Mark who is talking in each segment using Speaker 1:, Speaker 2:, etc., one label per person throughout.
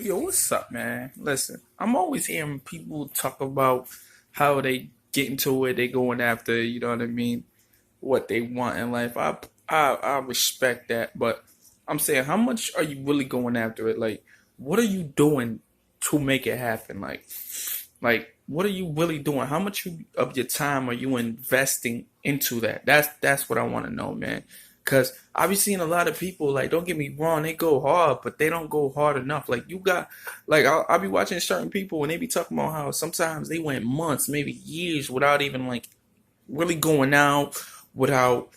Speaker 1: Yo, what's up, man? Listen, I'm always hearing people talk about how they get into it, they going after, you know what I mean, what they want in life. I respect that, but I'm saying, how much are you really going after it? Like, what are you doing to make it happen? Like, what are you really doing? How much of your time are you investing into that? That's what I want to know, man. Cause I be seeing a lot of people, like, don't get me wrong, they go hard, but they don't go hard enough. Like, you got, like, I'll be watching certain people and they be talking about how sometimes they went months, maybe years without even like really going out, without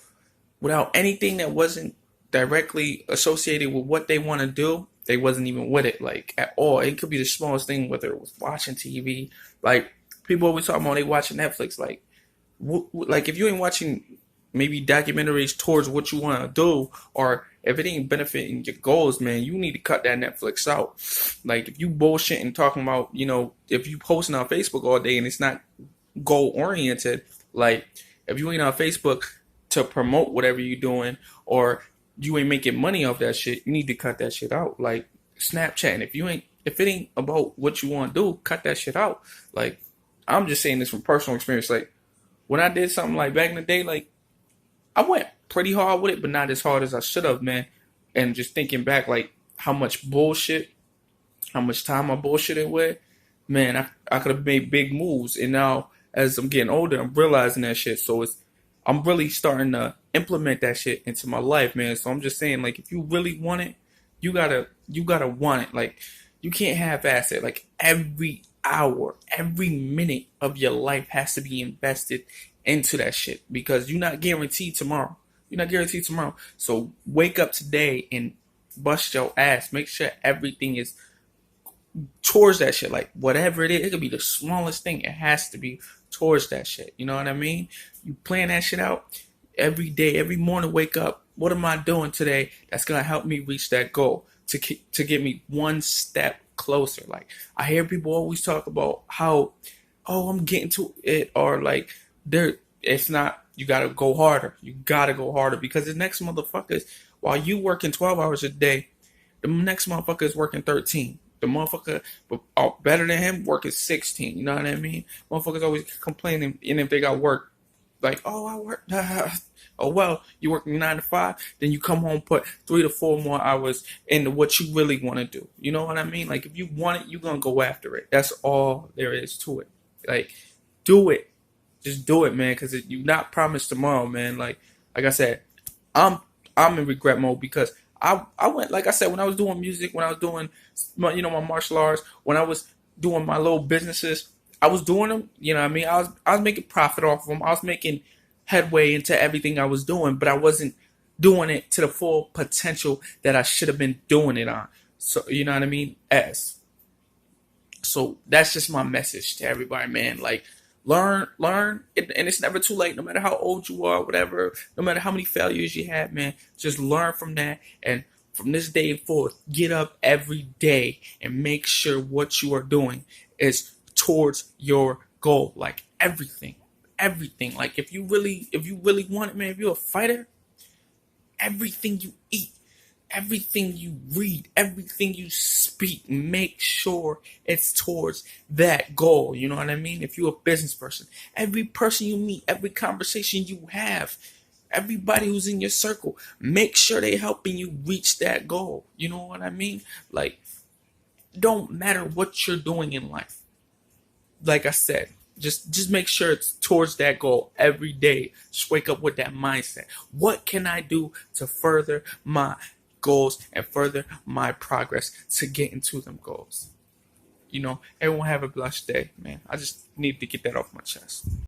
Speaker 1: without anything that wasn't directly associated with what they want to do. They wasn't even with it, like, at all. It could be the smallest thing, whether it was watching TV. Like, people always talk about they watching Netflix. Like, like if you ain't watching maybe documentaries towards what you want to do, or if it ain't benefiting your goals, man, you need to cut that Netflix out. Like, if you bullshitting talking about, if you posting on Facebook all day and it's not goal oriented, like, if you ain't on Facebook to promote whatever you're doing, or you ain't making money off that shit, you need to cut that shit out. Like, Snapchatting, if it ain't about what you want to do, cut that shit out. Like, I'm just saying this from personal experience. Like, when I did something like back in the day, like, I went pretty hard with it, but not as hard as I should have, man. And just thinking back, like, how much bullshit, how much time I bullshitted with, man, I could have made big moves. And now, as I'm getting older, I'm realizing that shit. So I'm really starting to implement that shit into my life, man. So I'm just saying, like, if you really want it, you gotta want it. Like, you can't half-ass it. Like, every hour, every minute of your life has to be invested into that shit, because you're not guaranteed tomorrow. You're not guaranteed tomorrow. So wake up today and bust your ass. Make sure everything is towards that shit. Like, whatever it is, it could be the smallest thing. It has to be towards that shit. You know what I mean? You plan that shit out every day, every morning. Wake up. What am I doing today that's gonna help me reach that goal, to get me one step closer? Like, I hear people always talk about how, oh, I'm getting to it, or like, it's not. You gotta go harder. You gotta go harder, because the next motherfuckers, while you working 12 hours a day, the next motherfucker is working 13. The motherfucker better than him working 16. You know what I mean? Motherfuckers always complaining, and if they got work, like, oh, I work. Oh, well, you working 9 to 5, then you come home, put 3 to 4 more hours into what you really want to do. You know what I mean? Like, if you want it, you're gonna go after it. That's all there is to it. Like, do it. Just do it, man, because you're not promised tomorrow, man. Like I said, I'm I'm in regret mode, because I went, like I said, when I was doing music, when I was doing my martial arts, when I was doing my little businesses, I was doing them. You know what I mean? I was making profit off of them. I was making headway into everything I was doing, but I wasn't doing it to the full potential that I should have been doing it on. So, you know what I mean? So that's just my message to everybody, man. Like, learn, and it's never too late. No matter how old you are, whatever, no matter how many failures you had, man, just learn from that. And from this day forth, get up every day and make sure what you are doing is towards your goal. Like, everything. Like, if you really want it, man, if you're a fighter, everything you eat, everything you read, everything you speak, make sure it's towards that goal. You know what I mean? If you're a business person, every person you meet, every conversation you have, everybody who's in your circle, make sure they're helping you reach that goal. You know what I mean? Like, don't matter what you're doing in life. Like I said, just make sure it's towards that goal every day. Just wake up with that mindset. What can I do to further my goals and further my progress to get into them goals? Everyone have a blessed day, man. I just need to get that off my chest.